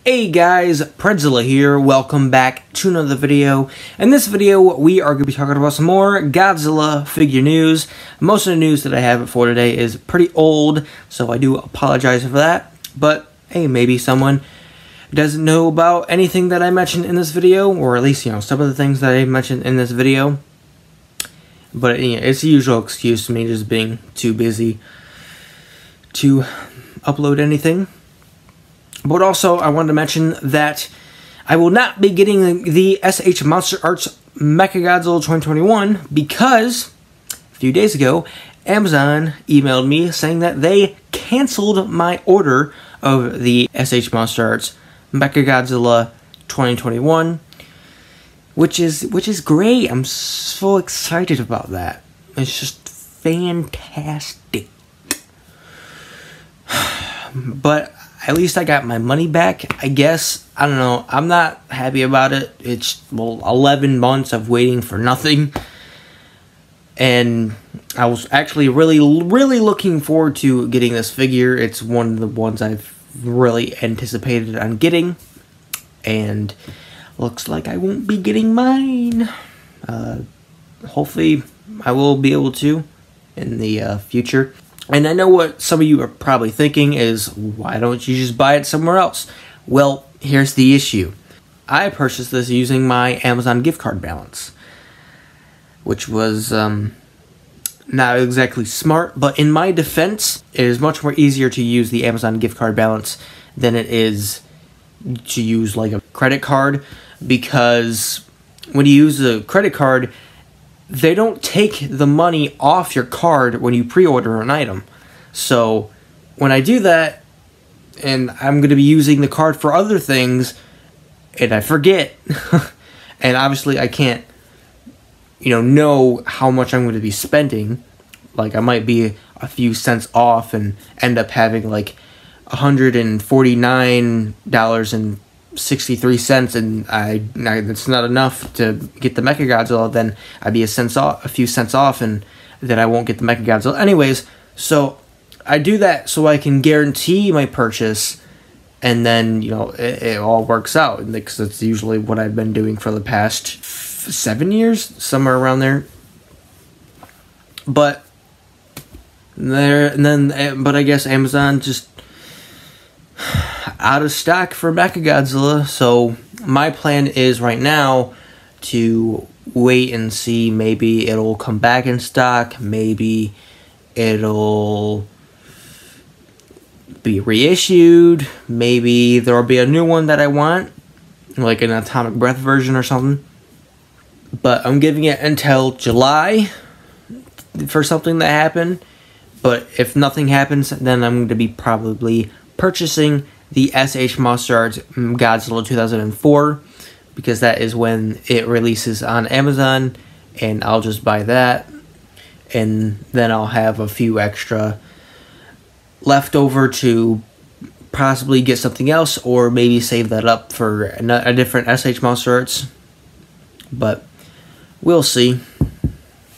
Hey guys, Predzilla here, welcome back to another video. In this video, we are going to be talking about some more Godzilla figure news. Most of the news that I have for today is pretty old, so I do apologize for that. But, hey, maybe someone doesn't know about anything that I mentioned in this video, or at least, some of the things that I mentioned in this video. But, it's the usual excuse to me just being too busy to upload anything. But also, I wanted to mention that I will not be getting the SH Monster Arts Mechagodzilla 2021 because a few days ago, Amazon emailed me saying that they canceled my order of the SH Monster Arts Mechagodzilla 2021, which is great. I'm so excited about that. It's just fantastic. But at least I got my money back, I guess. I don't know. I'm not happy about it. It's, 11 months of waiting for nothing. And I was actually really looking forward to getting this figure. It's one of the ones I've really anticipated on getting. And looks like I won't be getting mine. Hopefully I will be able to in the future. And I know what some of you are probably thinking is, why don't you just buy it somewhere else? Well, here's the issue. I purchased this using my Amazon gift card balance, which was not exactly smart, but in my defense, it is much more easier to use the Amazon gift card balance than it is to use like a credit card, because when you use a credit card, they don't take the money off your card when you pre-order an item. So when I do that, and I'm going to be using the card for other things, and I forget, and obviously I can't, know how much I'm going to be spending. Like, I might be a few cents off and end up having like $149.63, and that's not enough to get the Mechagodzilla. Then I'd be a few cents off, and then I won't get the Mechagodzilla anyways. So I do that so I can guarantee my purchase, and then it all works out, because that's usually what I've been doing for the past 7 years, somewhere around there. But I guess Amazon just out of stock for Mechagodzilla, so my plan is right now to wait and see. Maybe it'll come back in stock, maybe it'll be reissued, maybe there'll be a new one that I want, like an Atomic Breath version or something. But I'm giving it until July for something to happen. But if nothing happens, then I'm going to be probably purchasing the SH Monster Arts Godzilla 2004, because that is when it releases on Amazon, and I'll just buy that, and then I'll have a few extra left over to possibly get something else, or maybe save that up for a different SH Monster Arts, but we'll see.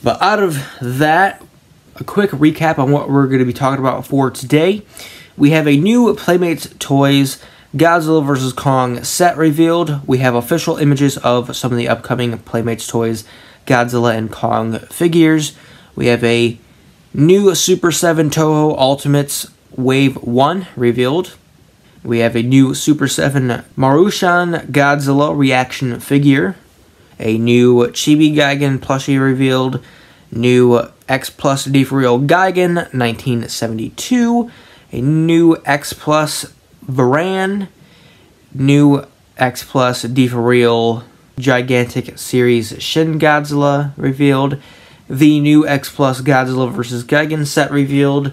But out of that, a quick recap on what we're going to be talking about for today. We have a new Playmates Toys Godzilla vs. Kong set revealed. We have official images of some of the upcoming Playmates Toys Godzilla and Kong figures. We have a new Super 7 Toho Ultimates Wave 1 revealed. We have a new Super 7 Marushan Godzilla reaction figure. A new Chibi Gigan plushie revealed. New X Plus D for Real Gigan 1972. A new X Plus Varan, new X Plus D for Real Gigantic Series Shin Godzilla revealed, the new X Plus Godzilla vs. Gigan set revealed,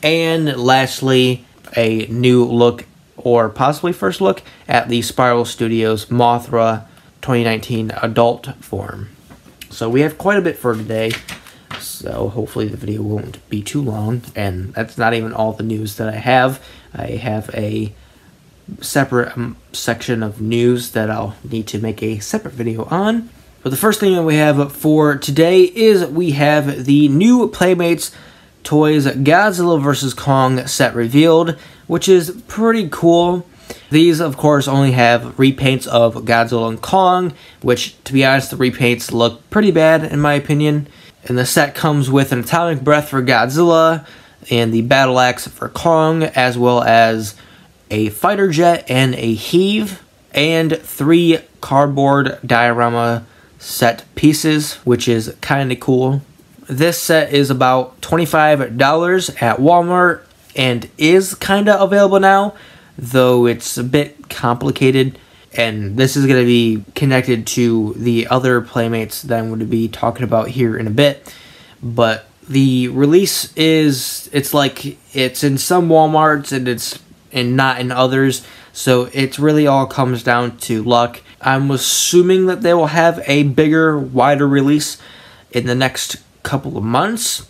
and lastly, a new look, or possibly first look, at the Spiral Studios Mothra 2019 adult form. So we have quite a bit for today. So hopefully the video won't be too long, and that's not even all the news that I have. I have a separate section of news that I'll need to make a separate video on. But the first thing that we have for today is we have the new Playmates Toys Godzilla vs. Kong set revealed, which is pretty cool. These, of course, only have repaints of Godzilla and Kong, which, to be honest, the repaints look pretty bad, in my opinion. And the set comes with an atomic breath for Godzilla, and the battle axe for Kong, as well as a fighter jet and a heave, and 3 cardboard diorama set pieces, which is kind of cool. This set is about $25 at Walmart and is kind of available now, though it's a bit complicated, and this is going to be connected to the other Playmates that I'm going to be talking about here in a bit. But the release is, it's in some Walmarts and not in others, so it really all comes down to luck. I'm assuming that they will have a bigger, wider release in the next couple of months,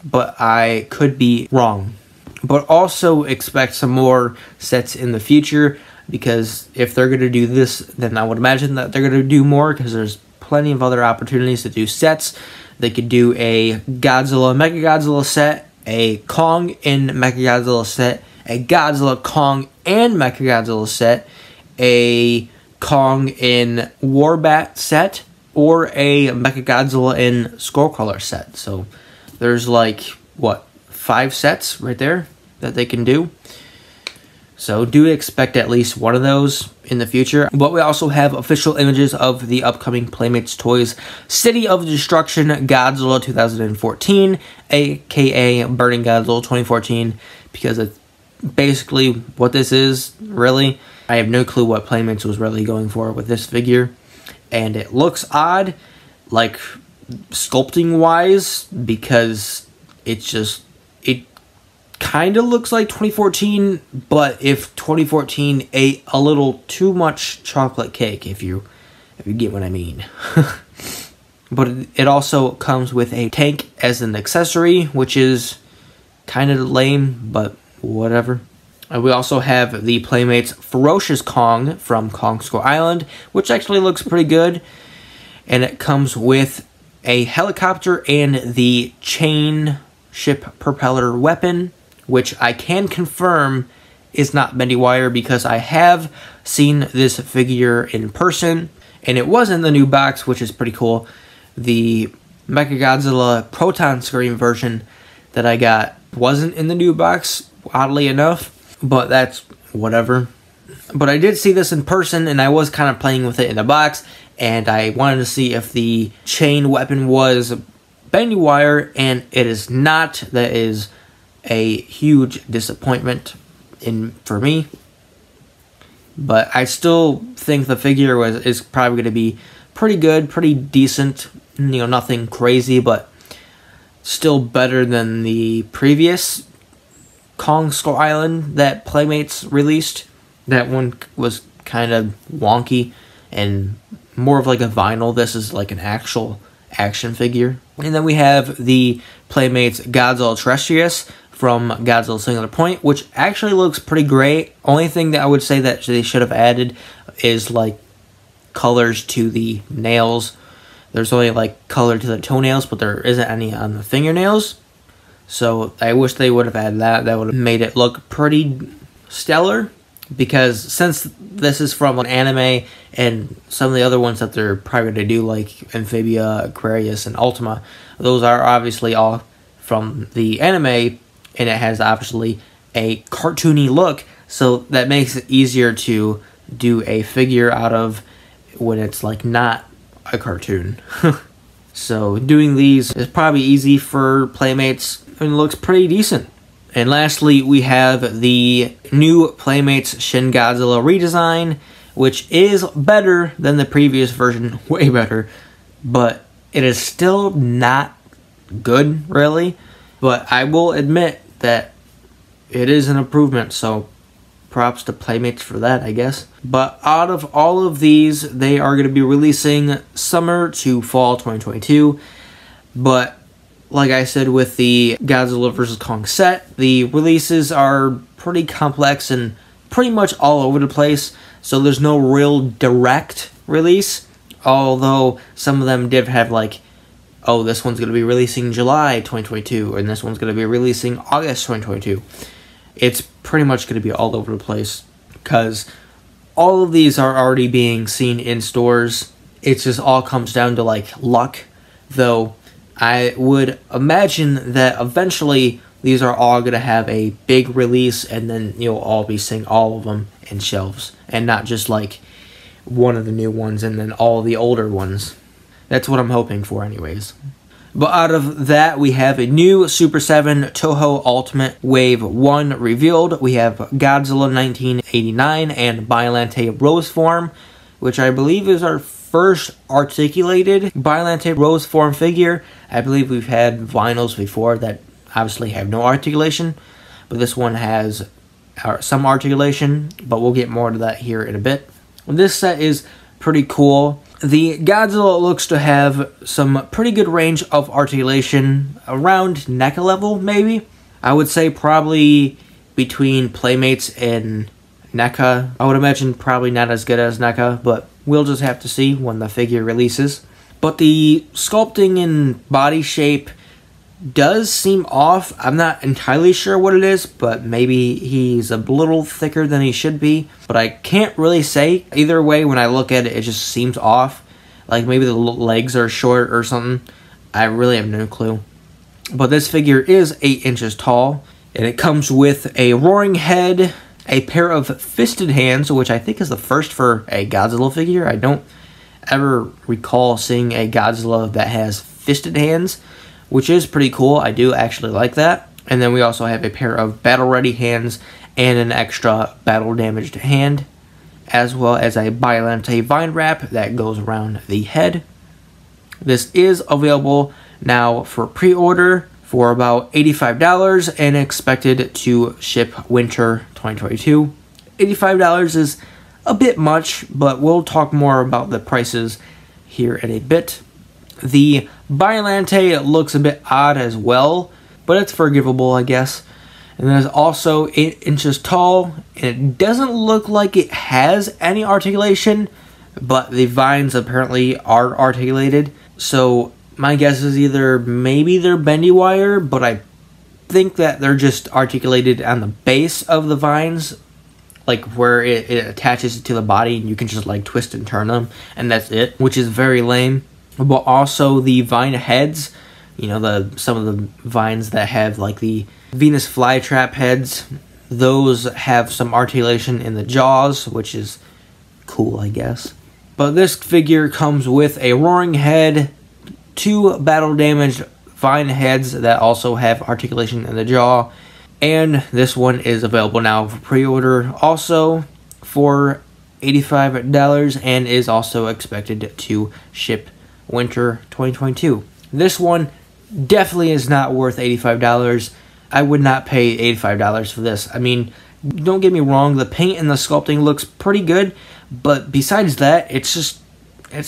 but I could be wrong. But also expect some more sets in the future, because if they're going to do this, then I would imagine that they're going to do more, because there's plenty of other opportunities to do sets. They could do a Godzilla Mechagodzilla set, a Kong in Mechagodzilla set, a Godzilla, Kong, and Mechagodzilla set, a Kong in Warbat set, or a Mechagodzilla in Skullcrawler set. So there's like, what, 5 sets right there that they can do. So do expect at least one of those in the future. But we also have official images of the upcoming Playmates Toys City of Destruction Godzilla 2014, aka Burning Godzilla 2014, because it's basically what this is, really. I have no clue what Playmates was really going for with this figure. And it looks odd, like sculpting wise, because it's just, it kind of looks like 2014, but if 2014 ate a little too much chocolate cake, if you get what I mean. But it also comes with a tank as an accessory, which is kind of lame, but whatever. We also have the Playmates Ferocious Kong from Kong Skull Island, which actually looks pretty good. And it comes with a helicopter and the chain ship propeller weapon, which I can confirm is not bendy wire, because I have seen this figure in person, and it was in the new box, which is pretty cool. The Mechagodzilla Proton screen version that I got wasn't in the new box, oddly enough, but that's whatever. But I did see this in person, and I was kind of playing with it in the box, and I wanted to see if the chain weapon was bendy wire, and it is not. That is a huge disappointment for me. But I still think the figure is probably going to be pretty good, pretty decent. You know, nothing crazy, but still better than the previous Kong Skull Island that Playmates released. That one was kind of wonky and more of like a vinyl. This is like an actual action figure. And then we have the Playmates Godzilla Terrestrius from Godzilla Singular Point, which actually looks pretty great. Only thing that I would say that they should have added is like colors to the nails. There's only like color to the toenails, but there isn't any on the fingernails. So I wish they would have added that. That would have made it look pretty stellar. Because since this is from an anime, and some of the other ones that they're probably going to do, like Amphibia, Aquarius, and Ultima, those are obviously all from the anime, and it has obviously a cartoony look, so that makes it easier to do a figure out of when it's like not a cartoon. So doing these is probably easy for Playmates, and it looks pretty decent. And lastly, we have the new Playmates Shin Godzilla redesign, which is better than the previous version, way better, but it is still not good, really. But I will admit that it is an improvement, so props to Playmates for that, I guess. But out of all of these, they are going to be releasing summer to fall 2022, but like I said with the Godzilla vs. Kong set, the releases are pretty complex and pretty much all over the place, so there's no real direct release, although some of them did have like, oh, this one's going to be releasing July 2022, and this one's going to be releasing August 2022. It's pretty much going to be all over the place. because all of these are already being seen in stores. It just all comes down to like luck, though I would imagine that eventually these are all going to have a big release, and then you'll all be seeing all of them in shelves, and not just like one of the new ones and then all the older ones. That's what I'm hoping for anyways. But out of that, we have a new Super 7 Toho Ultimate Wave 1 revealed. We have Godzilla 1989 and Biollante Rose Form, which I believe is our first articulated Biollante Rose Form figure. I believe we've had vinyls before that obviously have no articulation, but this one has some articulation, but we'll get more to that here in a bit. This set is pretty cool. The Godzilla looks to have some pretty good range of articulation around NECA level, maybe. I would say probably between Playmates and NECA. I would imagine probably not as good as NECA, but we'll just have to see when the figure releases. But the sculpting and body shape does seem off. I'm not entirely sure what it is, but maybe he's a little thicker than he should be. But I can't really say. Either way, when I look at it, it just seems off. Like maybe the legs are short or something. I really have no clue. But this figure is 8 inches tall, and it comes with a roaring head, a pair of fisted hands, which I think is the first for a Godzilla figure. I don't ever recall seeing a Godzilla that has fisted hands, which is pretty cool. I do actually like that. And then we also have a pair of battle-ready hands and an extra battle-damaged hand, as well as a Biollante vine wrap that goes around the head. This is available now for pre-order for about $85 and expected to ship winter 2022. $85 is a bit much, but we'll talk more about the prices here in a bit. The Biollante looks a bit odd as well, but it's forgivable, I guess. And then it's also 8 inches tall, and it doesn't look like it has any articulation, but the vines apparently are articulated. So my guess is either maybe they're bendy wire, but I think that they're just articulated on the base of the vines, like where it attaches to the body, and you can just like twist and turn them, and that's it, which is very lame. But also the vine heads, you know, some of the vines that have like the Venus flytrap heads, those have some articulation in the jaws, which is cool, I guess. But this figure comes with a roaring head, 2 battle-damaged vine heads that also have articulation in the jaw, and this one is available now for pre-order also for $85 and is also expected to ship winter 2022. This one definitely is not worth $85. I would not pay $85 for this. I mean, don't get me wrong, the paint and the sculpting looks pretty good, but besides that, it's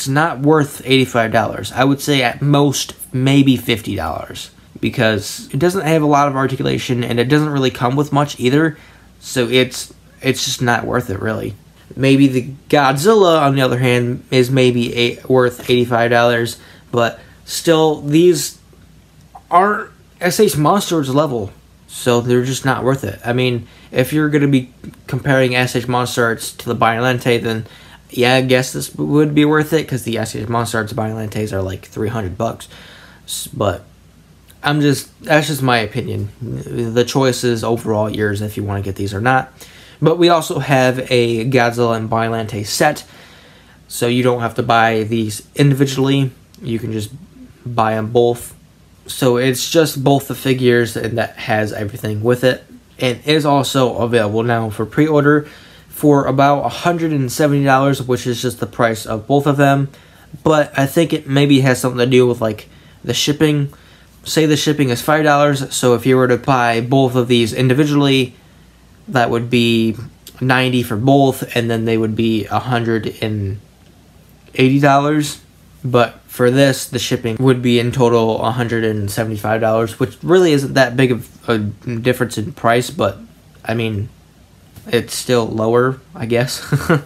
not worth $85. I would say at most maybe $50, because it doesn't have a lot of articulation and it doesn't really come with much either, so it's just not worth it really. Maybe the Godzilla, on the other hand, is maybe worth $85, but still, these aren't SH Monsters level, so they're just not worth it. I mean, if you're going to be comparing SH Monster Arts to the Biollante, then yeah, I guess this would be worth it, because the SH Monster Arts Biollantes are like $300. But that's just my opinion. The choice is overall yours if you want to get these or not. But we also have a Godzilla and Bilante set, so you don't have to buy these individually. You can just buy them both. So it's just both the figures, and that has everything with it. And is also available now for pre-order for about $170, which is just the price of both of them. But I think it maybe has something to do with like the shipping. Say the shipping is $5, so if you were to buy both of these individually, that would be $90 for both, and then they would be $180. But for this, the shipping would be in total $175, which really isn't that big of a difference in price, but I mean, it's still lower, I guess. And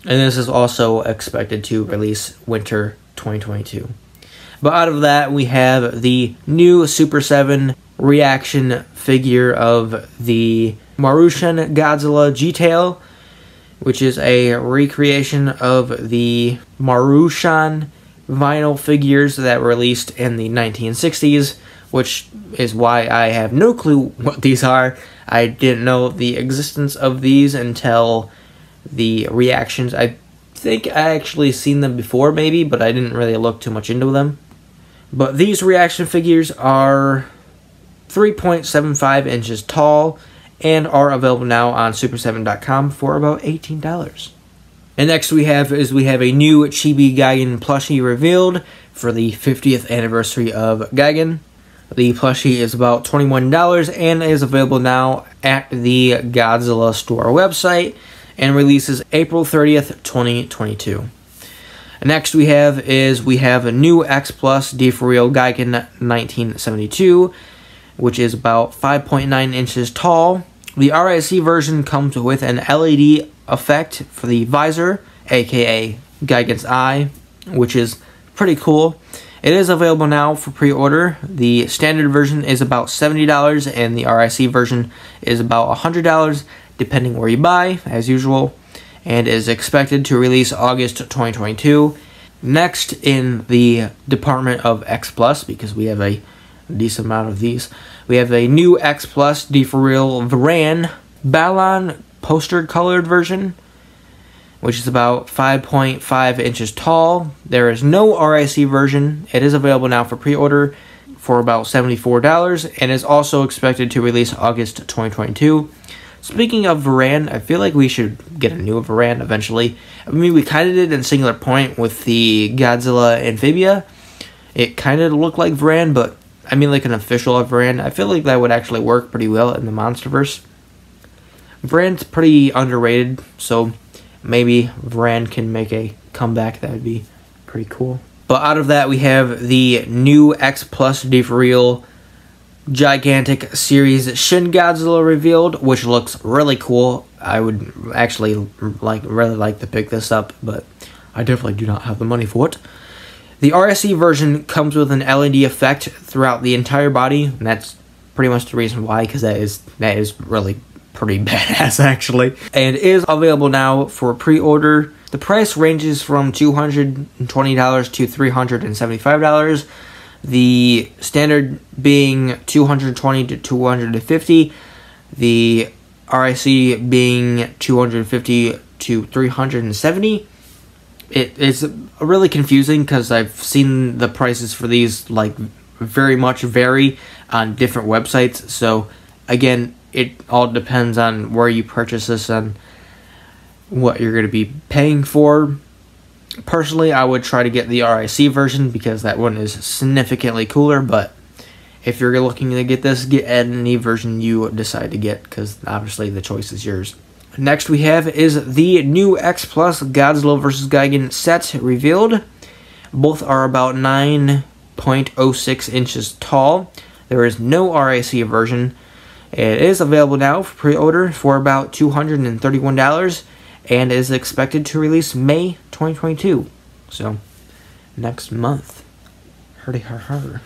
this is also expected to release winter 2022. But out of that, we have the new Super 7 reaction figure of the Marushan Godzilla G-Tail, which is a recreation of the Marushan vinyl figures that were released in the 1960s, which is why I have no clue what these are. I didn't know the existence of these until the reactions. I think I actually seen them before maybe, but I didn't really look too much into them. But these reaction figures are 3.75 inches tall and are available now on super7.com for about $18. And next we have a new Chibi Gigan plushie revealed for the 50th anniversary of Gigan. The plushie is about $21 and is available now at the Godzilla store website and releases April 30th, 2022. Next we have a new X Plus D for Real Gigan 1972, which is about 5.9 inches tall. The RIC version comes with an LED effect for the visor, aka Gigan's eye, which is pretty cool. It is available now for pre-order. The standard version is about $70 and the RIC version is about $100 depending where you buy, as usual, and is expected to release August 2022. Next in the department of X Plus, because we have a decent amount of these, we have a new X Plus D for Real Varan Ballon poster colored version, which is about 5.5 inches tall. There is no RIC version. It is available now for pre-order for about $74 and is also expected to release August 2022. Speaking of Varan, I feel like we should get a new Varan eventually. I mean, we kind of did in Singular Point with the Godzilla Amphibia. It kind of looked like Varan, but I mean like an official Varan. I feel like that would actually work pretty well in the MonsterVerse. Varan's pretty underrated, so maybe Varan can make a comeback. That would be pretty cool. But out of that, we have the new X Plus D for Real Gigantic Series Shin Godzilla revealed, which looks really cool. I would actually really like to pick this up, but I definitely do not have the money for it. The RSC version comes with an LED effect throughout the entire body, and that's pretty much the reason why, because that is really pretty badass actually, and is available now for pre-order. The price ranges from $220 to $375. The standard being $220 to $250. The RIC being $250 to $370. It's really confusing because I've seen the prices for these like very much vary on different websites. So again, it all depends on where you purchase this and what you're going to be paying for. Personally, I would try to get the RIC version because that one is significantly cooler, but if you're looking to get this, get any version you decide to get, because obviously the choice is yours. Next we have is the new X Plus Godzilla vs. Gigan set revealed. Both are about 9.06 inches tall. There is no RIC version. It is available now for pre-order for about $231 and is expected to release May 2022. So, next month. Hurdy har har.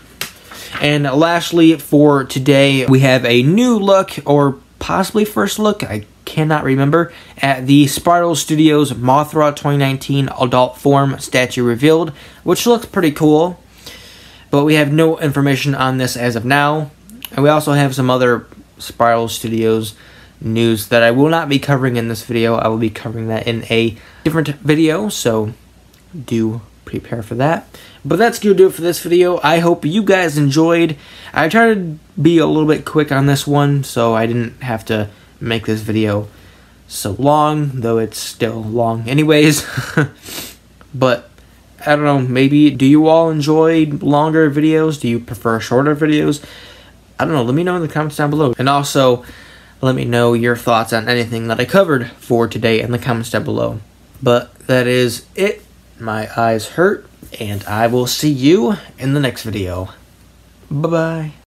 And lastly, for today, we have a new look, or possibly first look, I cannot remember, at the Spiral Studios Mothra 2019 adult form statue revealed, which looks pretty cool. But we have no information on this as of now. And we also have some other Spiral Studios news that I will not be covering in this video. I will be covering that in a different video, so do prepare for that. But that's going to do it for this video. I hope you guys enjoyed. I tried to be a little bit quick on this one, so I didn't have to make this video so long, though it's still long anyways. But I don't know, maybe do you all enjoy longer videos? Do you prefer shorter videos? I don't know, let me know in the comments down below. And also, let me know your thoughts on anything that I covered for today in the comments down below. But that is it. My eyes hurt, and I will see you in the next video. Bye-bye.